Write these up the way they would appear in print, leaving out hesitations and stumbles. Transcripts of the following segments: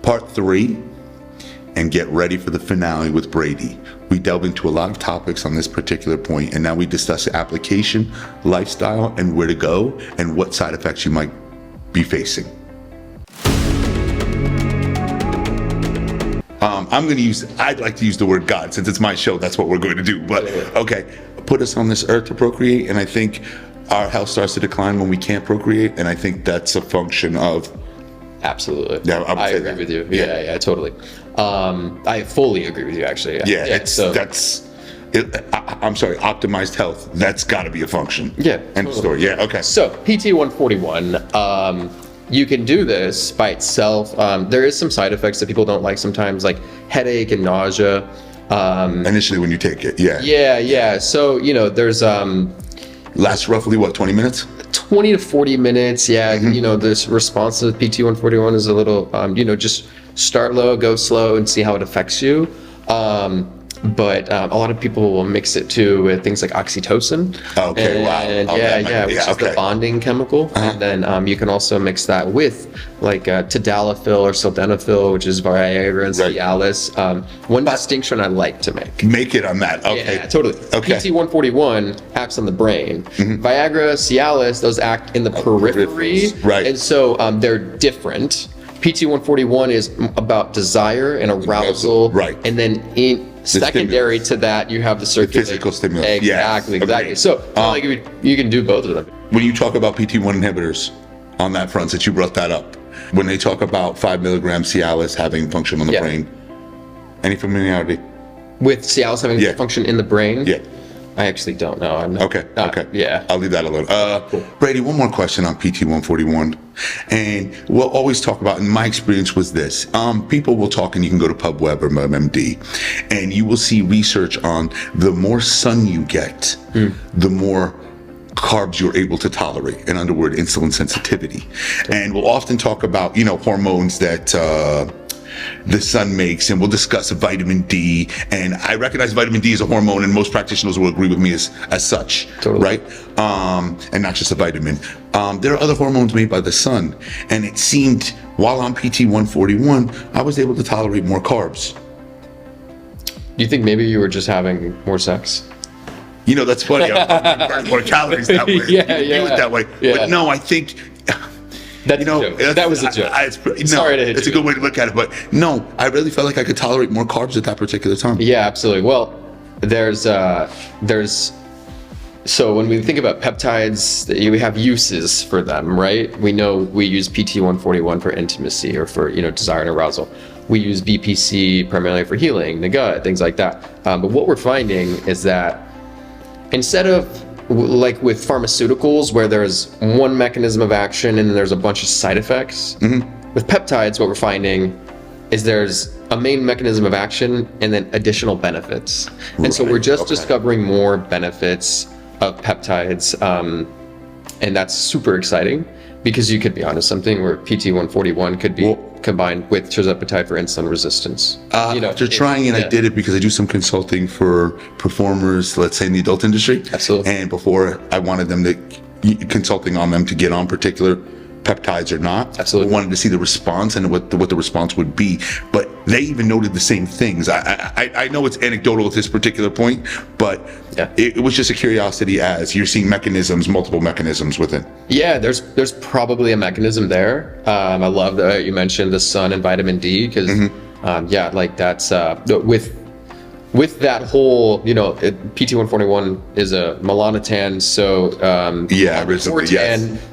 part 3, and get ready for the finale with Brady. We delve into a lot of topics on this particular point, and now we discuss application, lifestyle, and where to go, and what side effects you might be facing. I'd like to use the word God, since it's my show, that's what we're going to do. But okay, put us on this earth to procreate, and I think our health starts to decline when we can't procreate, and I think that's a function of... Absolutely. Yeah, I agree with you. Yeah, totally. I fully agree with you, actually. I'm sorry, optimized health, that's got to be a function. Yeah. End of story. Yeah, okay. So, PT141, you can do this by itself. There is some side effects that people don't like sometimes, like headache and nausea. Initially when you take it, yeah. Yeah. So, there's... Lasts roughly, 20 minutes? 20 to 40 minutes, yeah. Mm-hmm. This response to PT141 is a little, just start low, go slow, and see how it affects you. But a lot of people will mix it too with things like oxytocin. Okay, and, wow. Which is the bonding chemical. And then you can also mix that with like tadalafil or sildenafil, which is Viagra and Cialis. One distinction I like to make. Make it on that. Okay. Yeah, totally. Okay. PT141 acts on the brain. Mm-hmm. Viagra, Cialis, those act in the periphery. Right. And so they're different. PT141 is about desire and arousal. Right. And then secondary to that, you have the circulating. Physical stimulus. Exactly. Okay. So you can do both of them. When you talk about PT1 inhibitors on that front, since you brought that up, when they talk about 5 milligrams Cialis having function on the brain, any familiarity? With Cialis having function in the brain? Yeah. I actually don't know. Okay. Yeah. I'll leave that alone. Cool. Brady, one more question on PT141. And we'll always talk about, and my experience was this, people will talk, and you can go to PubWeb or MD, and you will see research on the more sun you get, the more carbs you're able to tolerate. In other words, insulin sensitivity. And we'll often talk about, hormones that the sun makes, and we'll discuss vitamin D. And I recognize vitamin D is a hormone, and most practitioners will agree with me as such, right? And not just a vitamin. There are other hormones made by the sun, and it seemed while on PT141, I was able to tolerate more carbs. Do you think maybe you were just having more sex? That's funny. I burn more calories that way. You can do it that way. Yeah. But no, I think... That was a joke. Sorry to hit you. It's a good way to look at it, but no, I really felt like I could tolerate more carbs at that particular time. Yeah, absolutely. Well, there's so when we think about peptides, we have uses for them, right? We know we use PT141 for intimacy or for desire and arousal. We use BPC primarily for healing the gut, things like that. But what we're finding is that instead of like with pharmaceuticals where there's one mechanism of action and then there's a bunch of side effects, with peptides what we're finding is there's a main mechanism of action and then additional benefits. And so we're just discovering more benefits of peptides, and that's super exciting because you could be onto something where PT141 could be combined with tirzepatide for insulin resistance. After trying it, I did it because I do some consulting for performers, let's say in the adult industry. Absolutely. And before I wanted them to, consulting on them to get on particular peptides or not. Absolutely. I wanted to see the response and what the response would be. But they even noted the same things. I know it's anecdotal at this particular point, but it was just a curiosity as you're seeing multiple mechanisms within. Yeah, there's probably a mechanism there. I love that you mentioned the sun and vitamin D because that's with that whole, PT141 is a melanotan, so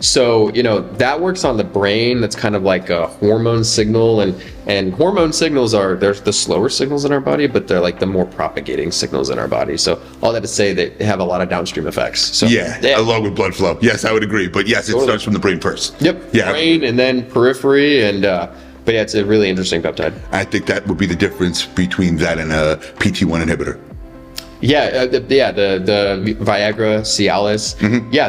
so that works on the brain. That's kind of like a hormone signal, and hormone signals they're the slower signals in our body, but they're like the more propagating signals in our body. So all that to say they have a lot of downstream effects. So along with blood flow. Yes, I would agree. But yes, it starts from the brain first. Yep. Yeah. Brain and then periphery and. But yeah, it's a really interesting peptide. I think that would be the difference between that and a PT1 inhibitor. Yeah, the Viagra, Cialis,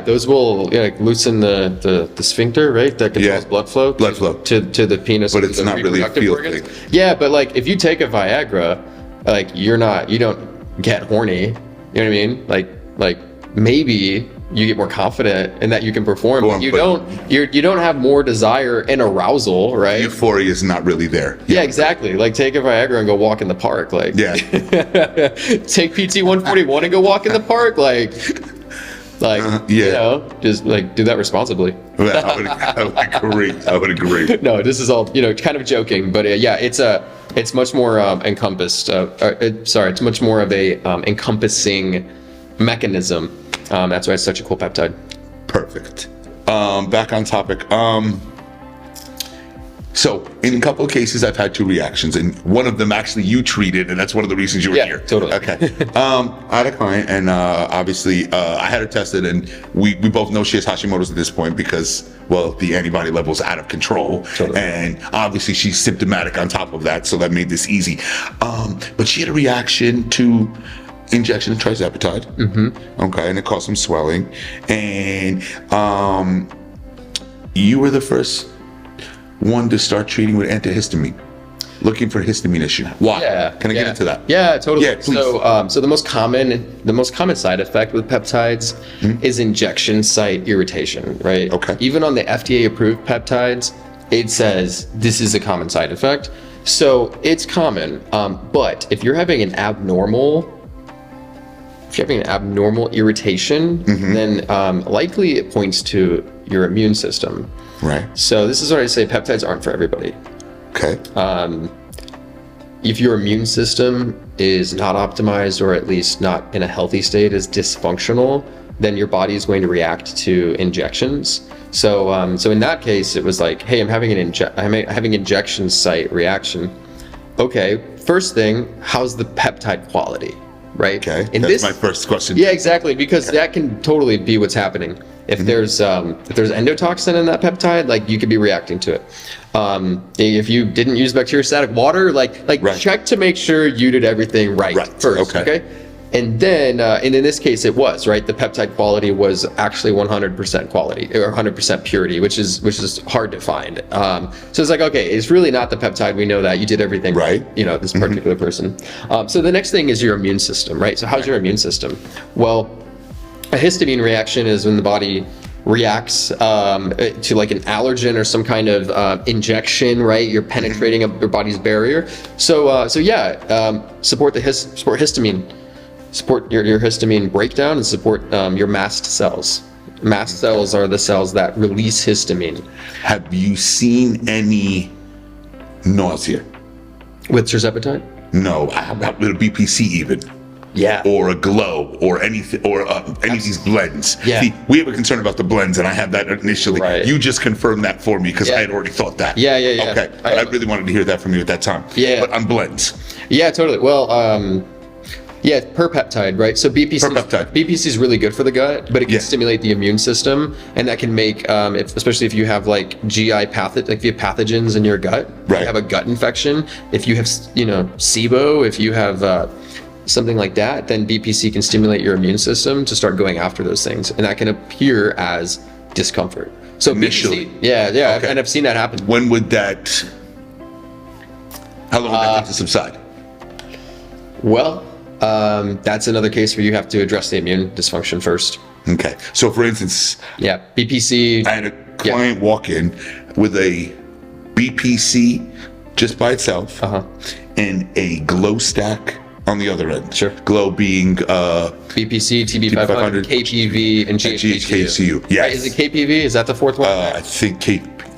those will loosen the sphincter, right? That controls blood flow to the penis. But it's not really a field thing. Yeah, but like if you take a Viagra, like you don't get horny. You know what I mean? Like maybe you get more confident in that you can perform. Well, You but- don't have more desire and arousal, right? Euphoria is not really there. Yeah, exactly. Like take a Viagra and go walk in the park. Like Yeah. take PT 141 and go walk in the park. Like yeah. you know, just like do that responsibly. Well, I would agree. I would agree. No, this is all, you know, kind of joking, but yeah, it's much more encompassed. It's much more of a encompassing mechanism. That's why it's such a cool peptide. Perfect. Back on topic. So in a couple of cases, I've had two reactions, and one of them actually you treated, and that's one of the reasons you were here. Totally. Okay. I had a client, and obviously I had her tested, and we both know she has Hashimoto's at this point because, well, the antibody level's out of control, Totally. and obviously she's symptomatic on top of that, so that made this easy. But she had a reaction to injection of trizepatide. Okay, and it caused some swelling, and you were the first one to start treating with antihistamine, looking for a histamine issue. Why? Yeah. Can I get into that? Yeah, totally. Yeah, please. So the most common side effect with peptides is injection site irritation, right? Okay. Even on the FDA approved peptides, it says this is a common side effect. So it's common, but if you're having an abnormal irritation, then likely it points to your immune system. Right. So this is what I say: peptides aren't for everybody. Okay. If your immune system is not optimized, or at least not in a healthy state, is dysfunctional, then your body is going to react to injections. So in that case, it was like, hey, I'm having injection site reaction. Okay, first thing, how's the peptide quality, right? Okay. And That's my first question. Yeah, exactly, because that can totally be what's happening. If there's endotoxin in that peptide, like you could be reacting to it. If you didn't use bacteriostatic water, like Right. check to make sure you did everything right first. Okay. And then, and in this case, it was right. The peptide quality was actually 100% quality or 100% purity, which is hard to find. So it's like, okay, it's really not the peptide. We know that you did everything Right. You know, this particular person. So the next thing is your immune system, right? So how's your immune system? Well, a histamine reaction is when the body reacts to like an allergen or some kind of injection, right? You're penetrating your body's barrier. So support histamine. Support your histamine breakdown and support your mast cells. Mast cells are the cells that release histamine. Have you seen any nausea? With tirzepatide? No. How about with a BPC even? Yeah. Or a glow, or anything, or any of these blends. Yeah. See, we have a concern about the blends, and I had that initially. Right. You just confirmed that for me because I had already thought that. Yeah. Okay, I really wanted to hear that from you at that time. Yeah. But on blends. Yeah, totally. Well, per peptide, right? So BPC is really good for the gut, but it can stimulate the immune system, and that can make, especially if you have like GI if you have pathogens in your gut, Right. you have a gut infection. If you have, SIBO, if you have something like that, then BPC can stimulate your immune system to start going after those things, and that can appear as discomfort. So Initially. BPC, Okay. and I've seen that happen. When would that? How long would that take to subside? Well, that's another case where you have to address the immune dysfunction first. Okay. So, for instance, Yeah, BPC. I had a client walk in with a BPC just by itself and a glow stack on the other end. Sure. Glow being BPC, TB500, KPV, and GHKCU. Yes. Right, is it KPV? Is that the fourth one? I think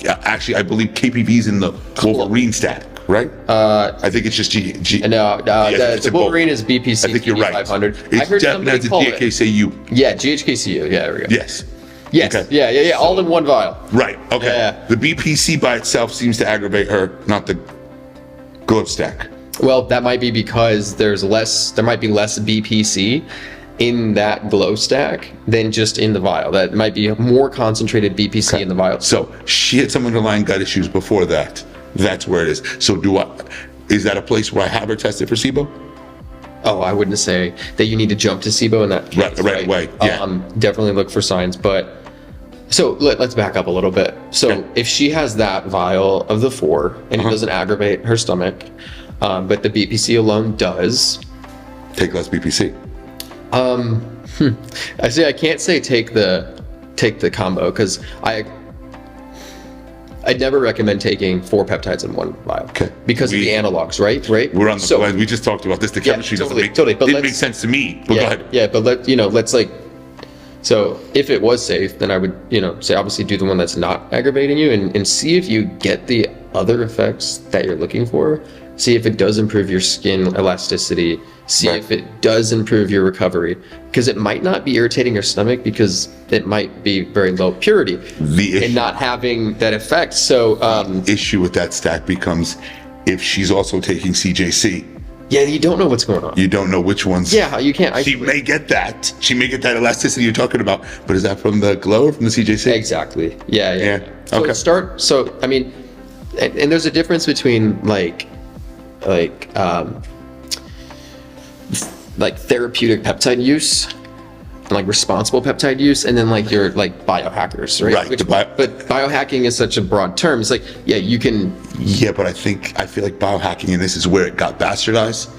I believe KPV's in the Wolverine stack, right? I think it's just G. No, it's the in both. Wolverine is BPC, I think you're right. TB500. It's definitely call it. GHKCU. Yeah, GHKCU. Yeah, there we go. Yes. Yes. Okay. Yeah. All in one vial. Right. Okay. Yeah. The BPC by itself seems to aggravate her, not the glow stack. Well, that might be because there might be less BPC in that glow stack than just in the vial. That might be more concentrated BPC in the vial. So she had some underlying gut issues before that. That's where it is. So is that a place where I have her tested for SIBO? Oh, I wouldn't say that you need to jump to SIBO in that case, Right away. Yeah. Definitely look for signs. But so let's back up a little bit. So if she has that vial of the 4 and it doesn't aggravate her stomach, but the BPC alone does. Take less BPC. I say I can't say take the combo, because I'd never recommend taking 4 peptides in one vial. Okay. Because of the analogs, right? We're on the we just talked about this. The chemistry totally, doesn't but didn't make sense to me. But go ahead. Yeah, but let's like, so if it was safe, then I would, say obviously do the one that's not aggravating you, and see if you get the other effects that you're looking for. See if it does improve your skin elasticity. See if it does improve your recovery, because it might not be irritating your stomach, because it might be very low purity and not having that effect. So issue with that stack becomes if she's also taking CJC. Yeah, you don't know what's going on. You don't know which ones. Yeah, you can't. She may get that. She may get that elasticity you're talking about. But is that from the glow or from the CJC? Exactly. Yeah. So okay. So I mean, and there's a difference between like therapeutic peptide use and like responsible peptide use, and then like your like biohackers, right? Right. But biohacking is such a broad term. It's like, yeah, you can. Yeah, but I feel like biohacking, and this is where it got bastardized.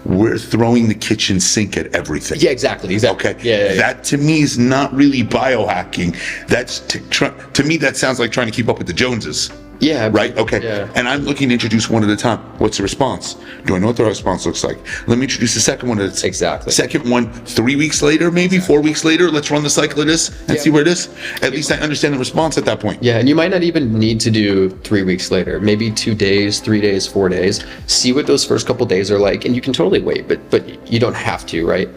We're throwing the kitchen sink at everything. Yeah, exactly. Okay. Yeah. That to me is not really biohacking. That's to me that sounds like trying to keep up with the Joneses. Yeah. Right? Okay. Yeah. And I'm looking to introduce one at a time. What's the response? Do I know what the response looks like? Let me introduce the second one. Exactly. Second one, 3 weeks later, maybe 4 weeks later. Let's run the cycle of this and see where it is. At least I understand the response at that point. Yeah, and you might not even need to do 3 weeks later. Maybe 2 days, 3 days, 4 days. See what those first couple days are like, and you can totally wait, but you don't have to, right?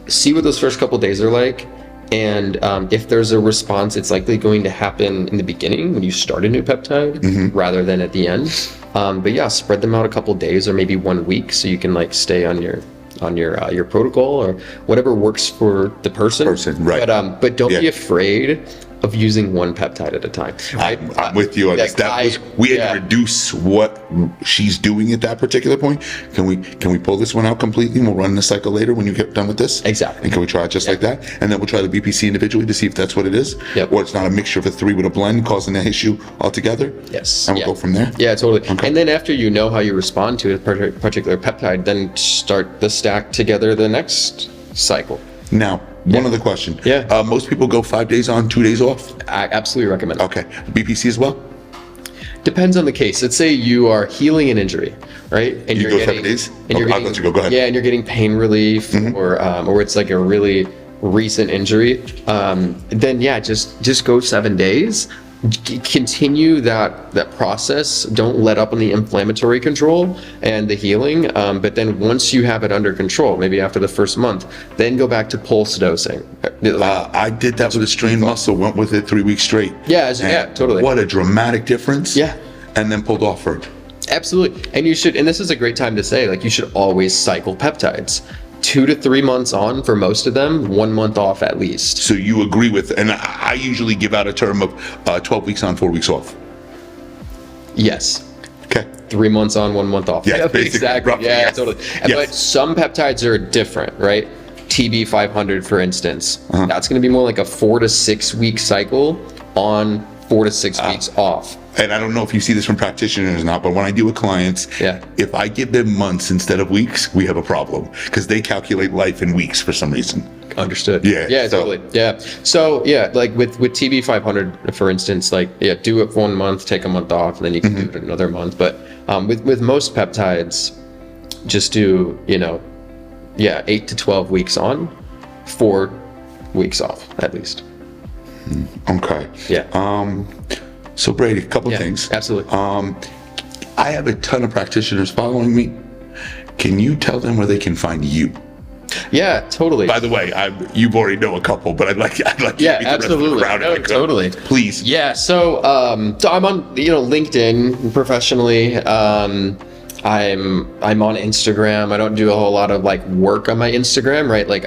See what those first couple days are like. And if there's a response, it's likely going to happen in the beginning when you start a new peptide rather than at the end. But yeah, spread them out a couple days or maybe 1 week, so you can like stay on your protocol or whatever works for the person. Right. But don't be afraid of using one peptide at a time. I'm with you on this. We had to reduce what she's doing at that particular point. Can we pull this one out completely and we'll run the cycle later when you get done with this? Exactly. And can we try it just like that? And then we'll try the BPC individually to see if that's what it is. Yep. Or it's not a mixture of the 3 with a blend causing that issue altogether. Yes. And we'll go from there. Yeah, totally. Okay. And then after you know how you respond to a particular peptide, then start the stack together the next cycle. Now, one other question. Yeah. Most people go 5 days on, 2 days off. I absolutely recommend it. Okay. BPC as well? Depends on the case. Let's say you are healing an injury, right? And you go 7 days? And I'll let you go. Go ahead. Yeah, and you're getting pain relief, or it's like a really recent injury. Then yeah, just go 7 days. Continue that process. Don't let up on the inflammatory control and the healing. But then once you have it under control, maybe after the first month, then go back to pulse dosing. I did that with a strained muscle. Went with it 3 weeks straight. Yeah, totally. What a dramatic difference. Yeah. And then pulled off for it. Absolutely. And you should, and this is a great time to say, like, you should always cycle peptides. 2 to 3 months on for most of them, 1 month off at least. So you agree with, and I usually give out a term of 12 weeks on, 4 weeks off. Yes. Okay. 3 months on, 1 month off. Yeah, exactly. Roughly, yeah, yes. totally. Yes. But some peptides are different, right? TB 500, for instance, that's going to be more like a 4 to 6 week cycle on, 4 to 6 weeks off. And I don't know if you see this from practitioners or not, but when I deal with clients, if I give them months instead of weeks, we have a problem because they calculate life in weeks for some reason. Understood. Yeah. Totally. Yeah. So yeah, like with TB 500, for instance, like do it for 1 month, take a month off, and then you can do it another month. But with most peptides, just do 8 to 12 weeks on, 4 weeks off at least. Okay. Yeah. So Brady, a couple of things. Absolutely. I have a ton of practitioners following me. Can you tell them where they can find you? Yeah, totally. By the way, you've already know a couple, but I'd like to meet the rest of the crowd if I could. Totally. Please. Yeah. So I'm on LinkedIn professionally. I'm on Instagram. I don't do a whole lot of like work on my Instagram, right? Like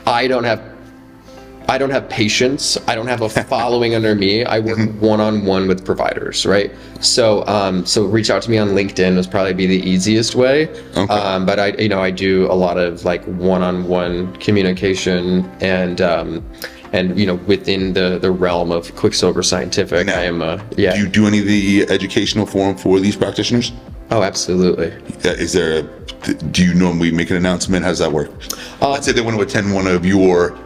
I don't have patience. I don't have a following under me. I work one-on-one with providers, right? So reach out to me on LinkedIn would probably be the easiest way. Okay. But I do a lot of like one-on-one communication and within the realm of Quicksilver Scientific. Now, I am Do you do any of the educational forum for these practitioners? Oh, absolutely. Do you normally make an announcement? How does that work? Let's say they want to attend one of your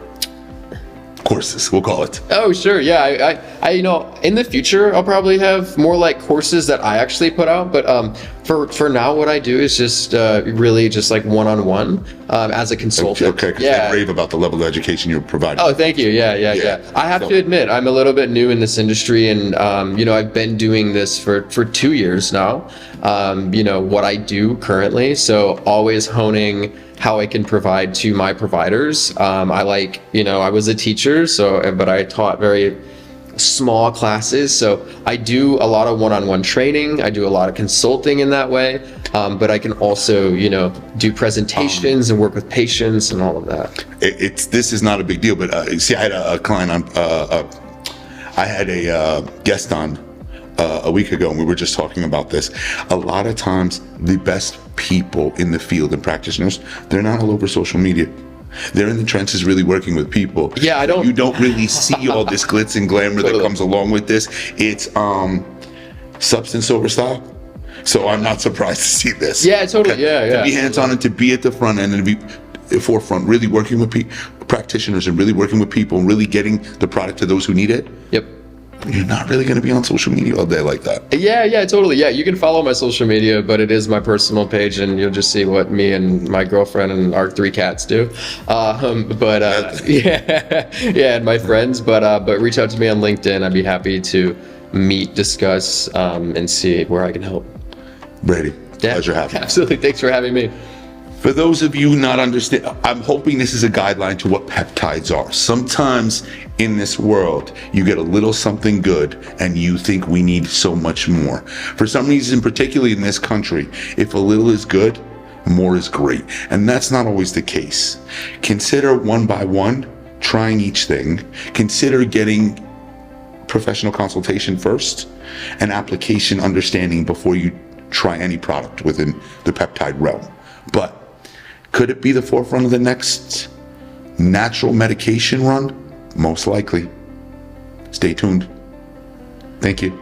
courses, we'll call it. Oh, sure. Yeah. You know, in the future, I'll probably have more like courses that I actually put out. But for now, what I do is just really just like one-on-one as a consultant. Okay, because they rave about the level of education you're providing. Oh, thank you. Yeah. I have to admit, I'm a little bit new in this industry, and you know, I've been doing this for 2 years now. You know, what I do currently, so always honing how I can provide to my providers. You know, I was a teacher, but I taught very small classes. So I do a lot of one-on-one training. I do a lot of consulting in that way. But I can also, you know, do presentations and work with patients and all of that. This is not a big deal, but see, I had a client on, I had a guest on a week ago, and we were just talking about this. A lot of times, the best people in the field and practitioners, they're not all over social media. They're in the trenches really working with people. Yeah, You don't really see all this glitz and glamour that comes along with this. It's substance over style. So I'm not surprised to see this. Yeah, totally. Okay? Yeah. To be hands-on and to be at the front end and to be the forefront, really working with practitioners and really working with people and really getting the product to those who need it. Yep. You're not really going to be on social media all day like that. Yeah, totally. Yeah, you can follow my social media, but it is my personal page, and you'll just see what me and my girlfriend and our 3 cats do. Yeah, and my friends. But reach out to me on LinkedIn. I'd be happy to meet, discuss, and see where I can help. Brady, pleasure having you. Absolutely. Thanks for having me. For those of you not understand, I'm hoping this is a guideline to what peptides are. Sometimes in this world, you get a little something good and you think we need so much more. For some reason, particularly in this country, if a little is good, more is great. And that's not always the case. Consider one by one, trying each thing. Consider getting professional consultation first and application understanding before you try any product within the peptide realm. But could it be the forefront of the next natural medication run? Most likely. Stay tuned. Thank you.